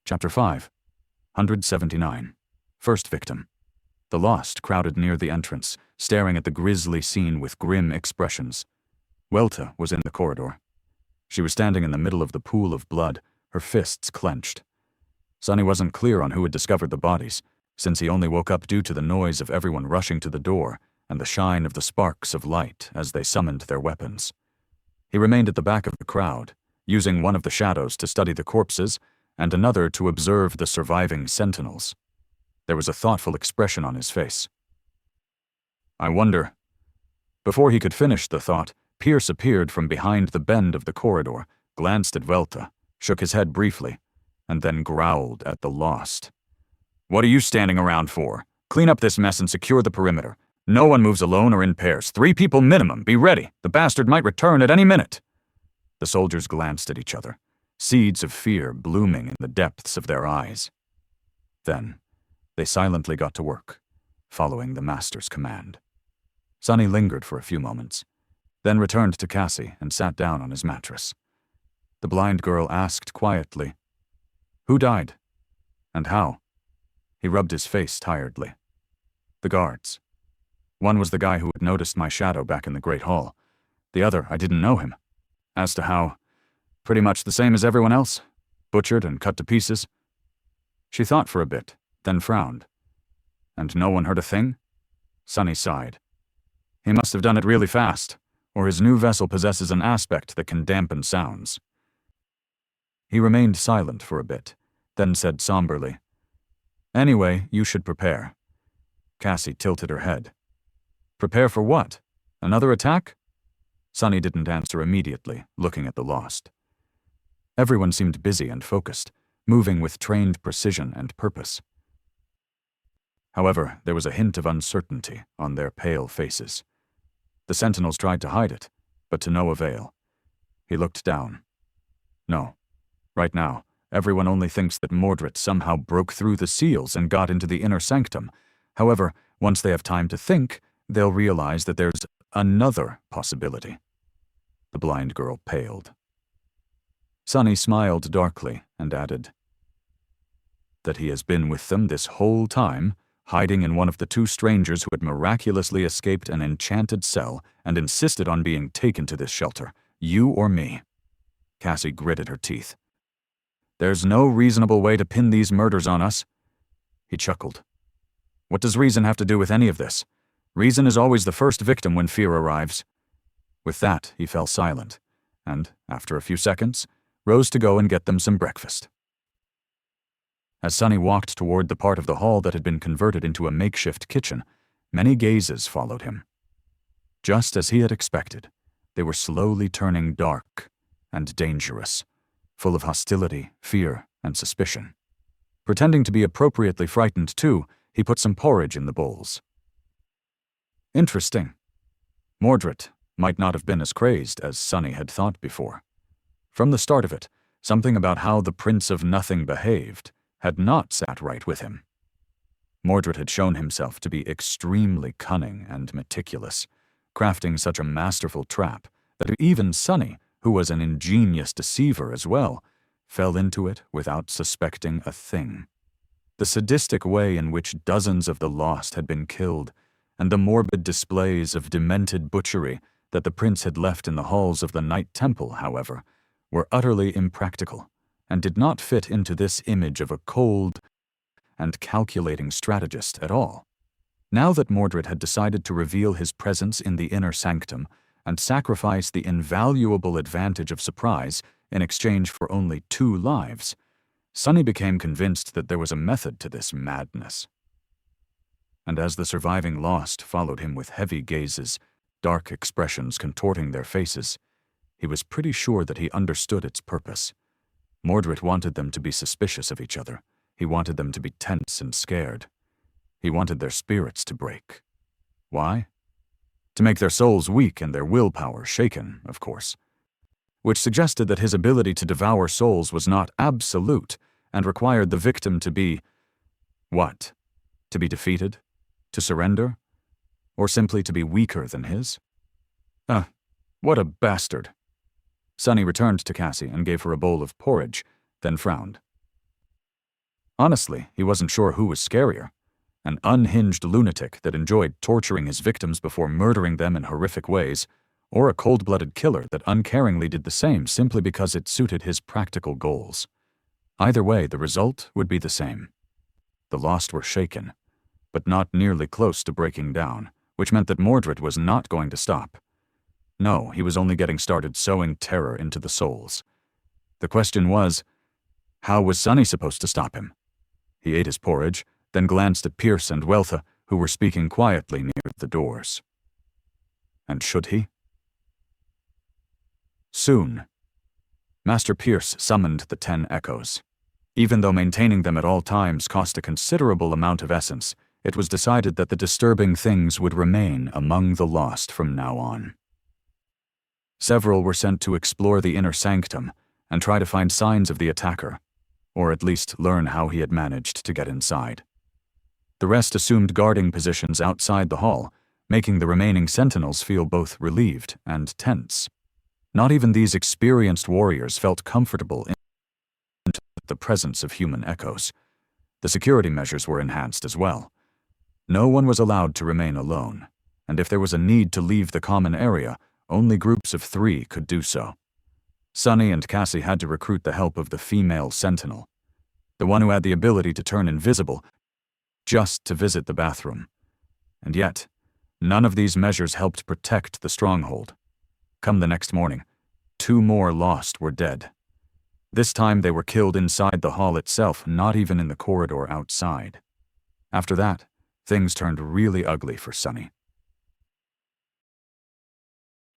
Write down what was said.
Chapter 5. 179. First victim. The lost crowded near the entrance, staring at the grisly scene with grim expressions. Welta was in the corridor. She was standing in the middle of the pool of blood, her fists clenched. Sonny wasn't clear on who had discovered the bodies, since he only woke up due to the noise of everyone rushing to the door and the shine of the sparks of light as they summoned their weapons. He remained at the back of the crowd, using one of the shadows to study the corpses and another to observe the surviving sentinels. There was a thoughtful expression on his face. I wonder. Before he could finish the thought, Pierce appeared from behind the bend of the corridor, glanced at Welta, shook his head briefly, and then growled at the lost. What are you standing around for? Clean up this mess and secure the perimeter. No one moves alone or in pairs. 3 people minimum. Be ready. The bastard might return at any minute. The soldiers glanced at each other, seeds of fear blooming in the depths of their eyes. Then, they silently got to work, following the master's command. Sonny lingered for a few moments, then returned to Cassie and sat down on his mattress. The blind girl asked quietly, "Who died? And how?" He rubbed his face tiredly. "The guards. One was the guy who had noticed my shadow back in the Great Hall. The other, I didn't know him. As to how, pretty much the same as everyone else, butchered and cut to pieces." She thought for a bit, then frowned. "And no one heard a thing?" Sonny sighed. "He must have done it really fast, or his new vessel possesses an aspect that can dampen sounds." He remained silent for a bit, then said somberly, "Anyway, you should prepare." Cassie tilted her head. "Prepare for what? Another attack?" Sonny didn't answer immediately, looking at the lost. Everyone seemed busy and focused, moving with trained precision and purpose. However, there was a hint of uncertainty on their pale faces. The sentinels tried to hide it, but to no avail. He looked down. No. Right now, everyone only thinks that Mordred somehow broke through the seals and got into the inner sanctum. However, once they have time to think, they'll realize that there's another possibility. The blind girl paled. Sonny smiled darkly and added, "That he has been with them this whole time, hiding in one of the 2 strangers who had miraculously escaped an enchanted cell and insisted on being taken to this shelter, you or me." Cassie gritted her teeth. "There's no reasonable way to pin these murders on us." He chuckled. "What does reason have to do with any of this? Reason is always the first victim when fear arrives." With that, he fell silent, and, after a few seconds, rose to go and get them some breakfast. As Sonny walked toward the part of the hall that had been converted into a makeshift kitchen, many gazes followed him. Just as he had expected, they were slowly turning dark and dangerous, full of hostility, fear, and suspicion. Pretending to be appropriately frightened too, he put some porridge in the bowls. Interesting. Mordred might not have been as crazed as Sonny had thought before. From the start of it, something about how the Prince of Nothing behaved had not sat right with him. Mordred had shown himself to be extremely cunning and meticulous, crafting such a masterful trap that even Sonny, who was an ingenious deceiver as well, fell into it without suspecting a thing. The sadistic way in which dozens of the lost had been killed, and the morbid displays of demented butchery that the prince had left in the halls of the Night Temple, however, were utterly impractical, and did not fit into this image of a cold and calculating strategist at all. Now that Mordred had decided to reveal his presence in the inner sanctum and sacrifice the invaluable advantage of surprise in exchange for only 2 lives, Sonny became convinced that there was a method to this madness. And as the surviving lost followed him with heavy gazes, dark expressions contorting their faces, he was pretty sure that he understood its purpose. Mordred wanted them to be suspicious of each other. He wanted them to be tense and scared. He wanted their spirits to break. Why? To make their souls weak and their willpower shaken, of course. Which suggested that his ability to devour souls was not absolute and required the victim to be... what? To be defeated? To surrender? Or simply to be weaker than his? What a bastard. Sonny returned to Cassie and gave her a bowl of porridge, then frowned. Honestly, he wasn't sure who was scarier: an unhinged lunatic that enjoyed torturing his victims before murdering them in horrific ways, or a cold-blooded killer that uncaringly did the same simply because it suited his practical goals. Either way, the result would be the same. The Lost were shaken, but not nearly close to breaking down, which meant that Mordred was not going to stop. No, he was only getting started sowing terror into the souls. The question was, how was Sonny supposed to stop him? He ate his porridge, then glanced at Pierce and Weltha, who were speaking quietly near the doors. And should he? Soon, Master Pierce summoned the 10 echoes. Even though maintaining them at all times cost a considerable amount of essence, it was decided that the disturbing things would remain among the lost from now on. Several were sent to explore the inner sanctum and try to find signs of the attacker, or at least learn how he had managed to get inside. The rest assumed guarding positions outside the hall, making the remaining sentinels feel both relieved and tense. Not even these experienced warriors felt comfortable in the presence of human echoes. The security measures were enhanced as well. No one was allowed to remain alone, and if there was a need to leave the common area, only groups of 3 could do so. Sonny and Cassie had to recruit the help of the female sentinel, the one who had the ability to turn invisible, just to visit the bathroom. And yet, none of these measures helped protect the stronghold. Come the next morning, 2 more Lost were dead. This time they were killed inside the hall itself, not even in the corridor outside. After that, things turned really ugly for Sonny.